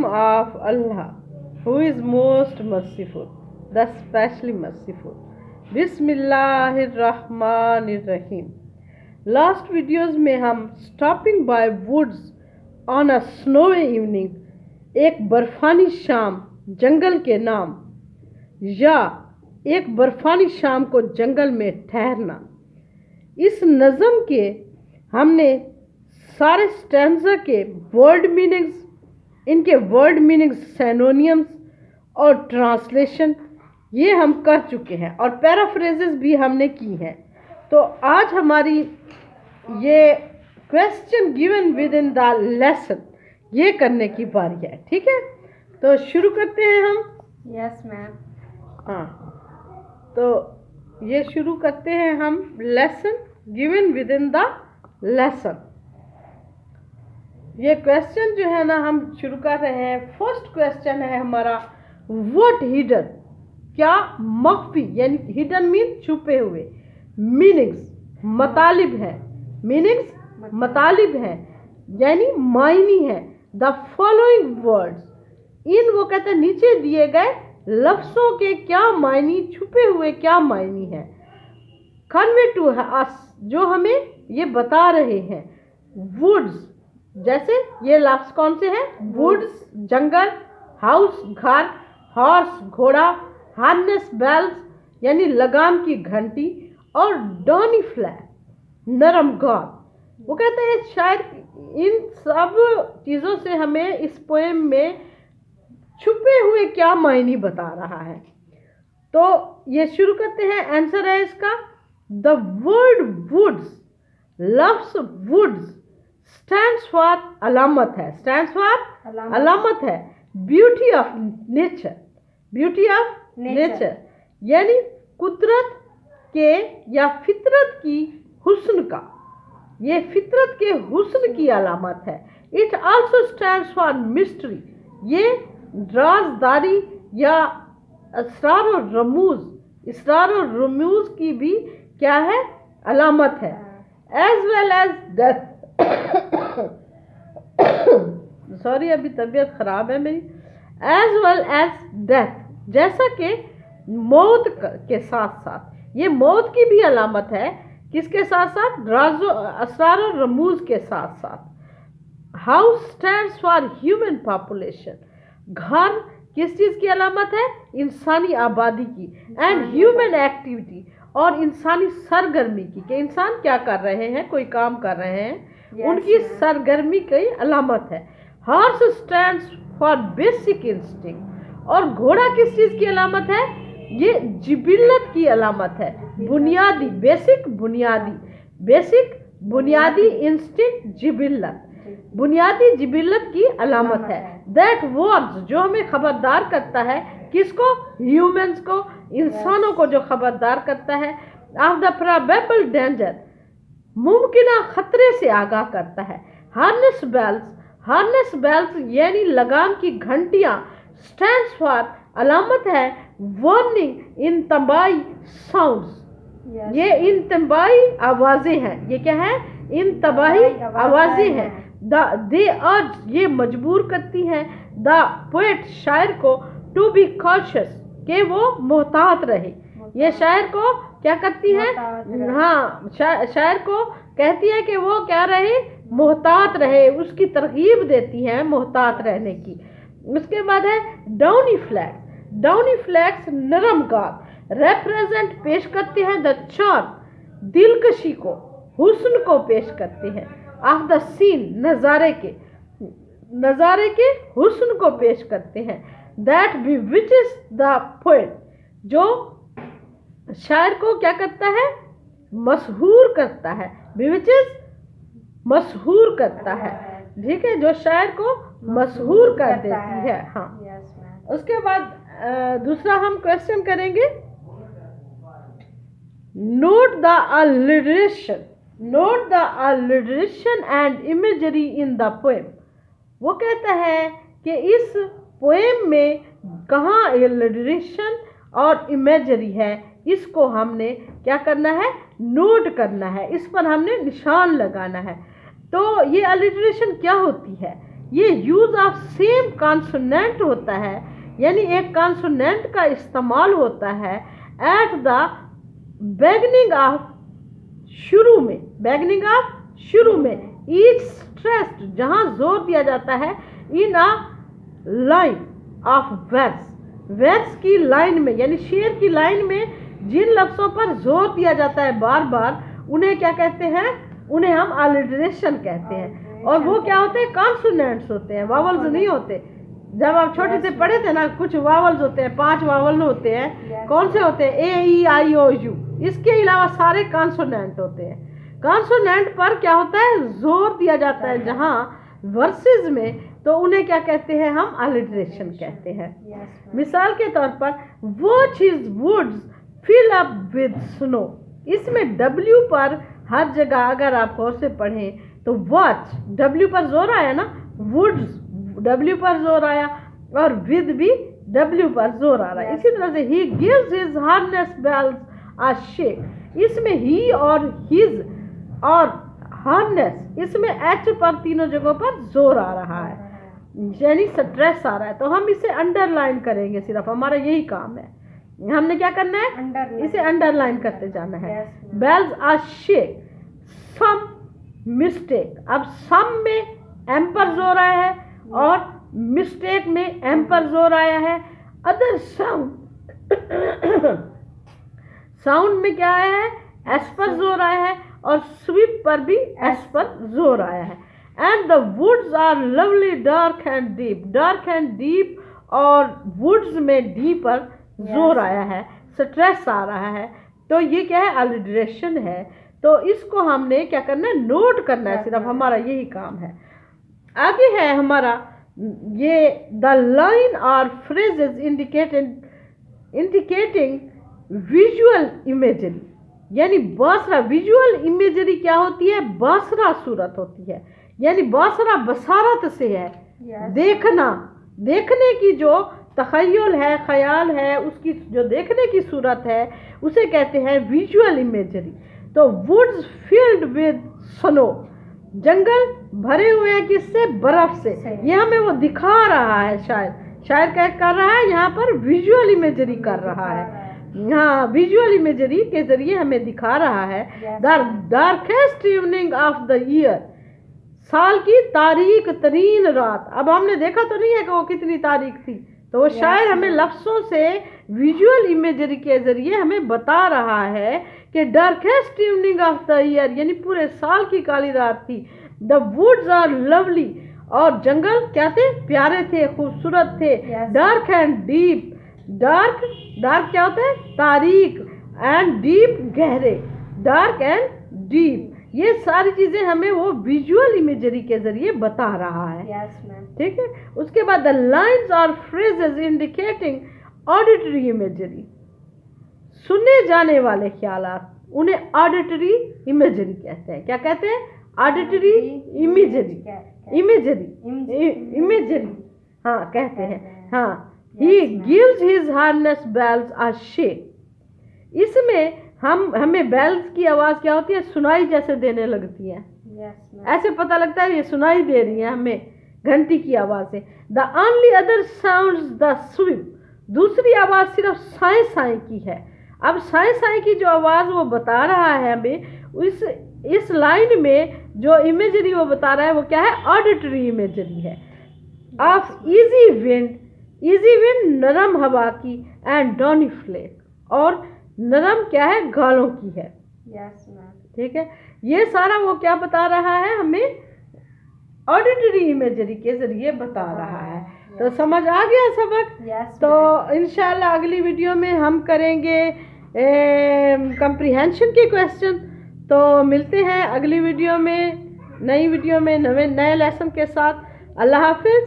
name of Allah, who is most merciful, the specially merciful. Bismillahirrahmanirrahim. Last videos में हम stopping by woods on a snowy evening, एक बर्फानी शाम जंगल के नाम, या एक बर्फानी शाम को जंगल में ठहरना, इस नज़म के हमने सारे स्टैंजा के वर्ड मीनिंग्स, इनके वर्ड मीनिंग्स, सिनोनिम्स और ट्रांसलेशन ये हम कर चुके हैं और पैराफ्रेजेस भी हमने की हैं। तो आज हमारी ये question given with in the lesson ये करने की बारी है। ठीक है, तो शुरू करते हैं हम। Yes ma'am. हाँ, तो ये शुरू करते हैं हम lesson given with in the lesson. ये क्वेश्चन जो है ना हम शुरू कर रहे हैं। फर्स्ट क्वेश्चन है हमारा, व्हाट हिडन, क्या मख्फी, यानी हिडन मीन छुपे हुए, मीनिंग्स मतलब है, मीनिंग्स मतलब है यानी मायनी है, द फॉलोइंग वर्ड्स, इन वो कहते हैं नीचे दिए गए लफ्ज़ों के क्या मायनी, छुपे हुए क्या मायनी है, कन्वे टू अस, जो हमें ये बता रहे हैं। वुड्स, जैसे ये लफ्ज़ कौन से हैं, वुड्स जंगल, हाउस घर, हॉर्स घोड़ा, हार्नेस बेल्स यानी लगाम की घंटी, और डॉनी फ्लैग नरम गॉड। वो कहते हैं शायद इन सब चीज़ों से हमें इस पोएम में छुपे हुए क्या मायने बता रहा है। तो ये शुरू करते हैं। आंसर है इसका, द वर्ड वुड्स, लफ्ज़ वुड्स स्टैंड्स फॉर, अलामत है, स्टैंड्स फॉर अलामत है, beauty of nature, beauty of nature यानी कुदरत के या फितरत की हुस्न का, ये फितरत के हुस्न की अलामत है। It also stands for mystery, ये राजदारी या इसरार और रमूज, इसरार और रमूज की भी क्या है, अलामत है। As well as death, sorry अभी तबीयत खराब है मेरी। एज वेल एज डेथ, जैसा कि मौत के साथ साथ, ये मौत की भी अलामत है, किसके साथ साथ, राज़ो असरार और रमूज के साथ साथ। House stands for human population, घर किस चीज़ की अलामत है, इंसानी आबादी की, एंड ह्यूमन एक्टिविटी, और इंसानी सरगर्मी की, कि इंसान क्या कर रहे हैं, कोई काम कर रहे हैं, उनकी सरगर्मी की अलामत है। Horse stands for basic instinct, और घोड़ा किस चीज़ की अलामत है, ये जिबिल्लत की अलामत है, बुनियादी, बेसिक बुनियादी, बेसिक बुनियादी इंस्टिंक्ट, जिबिल्लत बुनियादी जिबिल्लत की अलामत है। दैट वर्ड्स, जो हमें खबरदार करता है, किसको, ह्यूमंस को, इंसानों को जो खबरदार करता है, ऑफ द प्रोबेबल डेंजर, मुमकिना खतरे से आगाह करता है। हार्नेस बेल्स, हार्नेस बेल्स यानी लगाम की घंटियाँ, स्टैंड्स फॉर अलामत है, वार्निंग इन तंबाई साउंड्स, ये इन तंबाई आवाज़ें हैं, ये क्या है, इन तबाही आवाज़ें हैं। दे अर्ज, ये मजबूर करती हैं, द पोएट, शायर को, टू बी कॉशियस, के वो मोहतात रहे, ये शायर को क्या करती है, हाँ शायर को कहती है कि वो क्या रहे, मोहतात रहे, उसकी तरगीब देती हैं मोहतात रहने की। उसके बाद है डाउनी फ्लैग, डाउनी फ्लैग्स नरम गाद, रेप्रेजेंट पेश करते हैं, द चार्म, दिलकशी को, हुस्न को पेश करते हैं, ऑफ द सीन, नज़ारे के, नज़ारे के हुस्न को पेश करते हैं, दैट बिविचेस द पोएट, जो शायर को क्या करता है, मशहूर करता है, बिविचेस मशहूर करता है, ठीक है, जो शायर को मशहूर कर देती है। हाँ, उसके बाद दूसरा हम क्वेश्चन करेंगे, note the alliteration, note the alliteration and imagery in the poem. वो कहता है कि इस पोएम में कहाँ अलिटरेशन और इमेजरी है, इसको हमने क्या करना है, नोट करना है, इस पर हमने निशान लगाना है। तो ये अलिटरेशन क्या होती है, ये यूज ऑफ सेम कॉन्सोनेंट होता है, यानी एक कॉन्सोनेंट का इस्तेमाल होता है एट द बिगिनिंग ऑफ शुरू में, बिगिनिंग ऑफ शुरू में, ईच स्ट्रेस्ड जहां जोर दिया जाता है in a line of verse, verse की लाइन में यानी शेर की लाइन में जिन लफ्ज़ों पर जोर दिया जाता है बार बार उन्हें क्या कहते हैं, उन्हें हम अलिटरेशन कहते हैं। और वो क्या होते हैं, कॉन्सोनेंट्स होते हैं, वावल्स नहीं होते। जब आप छोटे से पढ़े थे ना, कुछ वावल्स होते हैं, 5 वावल होते हैं। कौन से होते हैं, ए ई आई ओ यू, इसके अलावा सारे कॉन्सोनेंट होते हैं। कॉन्सोनेंट पर क्या होता है, जोर दिया जाता है जहाँ वर्सेस में, तो उन्हें क्या कहते हैं, हम अलिटरेशन कहते हैं। मिसाल के तौर पर watch his woods fill up with snow, इसमें W पर हर जगह अगर आप गौर से पढ़ें तो वॉच W पर जोर आया ना, वुड्स W पर जोर आया और विद भी W पर जोर आ रहा है। इसी तरह से he gives his harness bells a shake, इसमें ही और हिज और हार्नेस, इसमें H पर तीनों जगहों पर जोर आ रहा है, यानी स्ट्रेस आ रहा है। तो हम इसे अंडरलाइन करेंगे, सिर्फ हमारा यही काम है। हमने क्या करना है, इसे अंडरलाइन करते जाना है। Bells are shake some mistake, अब सम में एम पर जोर आया है और मिस्टेक में एम पर जोर आया है। अदर साउंड, साउंड में क्या आया है, एस पर जोर आया है और स्वीप पर भी एस पर जोर आया है। And the woods are lovely dark and deep, dark and deep और वुड्स में डी पर जोर आया है, स्ट्रेस आ रहा है। तो ये क्या है, अलिटरेशन है। तो इसको हमने क्या करना है, नोट करना है, सिर्फ हमारा यही काम है। आगे है हमारा ये द लाइन और फ्रेजेस इंडिकेटिंग विजुअल इमेजरी, यानी बासरा, विजुअल इमेजरी क्या होती है, बासरा सूरत होती है, यानी बासरा बसारत से है, देखना, देखने की जो तखय्युल है, ख्याल है, उसकी जो देखने की सूरत है उसे कहते हैं विजुअल इमेजरी। तो वुड्स फील्ड विद स्नो, जंगल भरे हुए हैं किससे, बर्फ से, ये हमें वो दिखा रहा है, शायद क्या कर रहा है, यहाँ पर विजुअल इमेजरी कर रहा है। हाँ, विजुअल इमेजरी के जरिए हमें दिखा रहा है। The darkest evening of the year, साल की तारीक तरीन रात। अब हमने देखा तो नहीं है कि वो कितनी तारीख थी, तो वो शायद हमें लफ्ज़ों से विजुअल इमेजरी के जरिए हमें बता रहा है कि darkest evening of the year, यानी पूरे साल की काली रात थी। द वुड्स आर लवली, और जंगल क्या थे, प्यारे थे, खूबसूरत थे। Dark and deep, dark, dark क्या होता है, तारीक, एंड डीप, गहरे, डार्क एंड डीप, ये सारी चीज़ें हमें वो विजुअल इमेजरी के जरिए बता रहा है। ठीक है। उसके बाद द लाइन्स और फ्रेजेस इंडिकेटिंग ऑडिटरी इमेजरी, सुने जाने वाले ख्यालात, उन्हें ऑडिटरी इमेजरी कहते हैं। क्या कहते हैं, ऑडिटरी इमेजरी, इमेजरी हाँ कहते हैं। हाँ, he gives his harness bells a shake, इसमें हमें बेल्स की आवाज़ क्या होती है, सुनाई जैसे देने लगती है। ऐसे पता लगता है ये सुनाई दे रही है हमें घंटी की आवाज़ से। The only other sounds the SVEEP, दूसरी आवाज़ सिर्फ साए साए की है। अब साए साए की जो आवाज़ वो बता रहा है हमें, इस लाइन में जो इमेजरी वो बता रहा है वो क्या है, ऑडिटरी इमेजरी है। Of easy wind, easy wind नरम हवा की, एंड डॉनी फ्लेक, और नरम क्या है, गालों की है। ठीक है। ये सारा वो क्या बता रहा है हमें, ऑडिटरी इमेजरी के जरिए बता रहा है। तो समझ आ गया सबक। तो इंशाल्लाह अगली वीडियो में हम करेंगे कंप्रीहेंशन के क्वेश्चन। तो मिलते हैं अगली वीडियो में, नई वीडियो में नए लेसन के साथ। अल्लाह हाफिज़।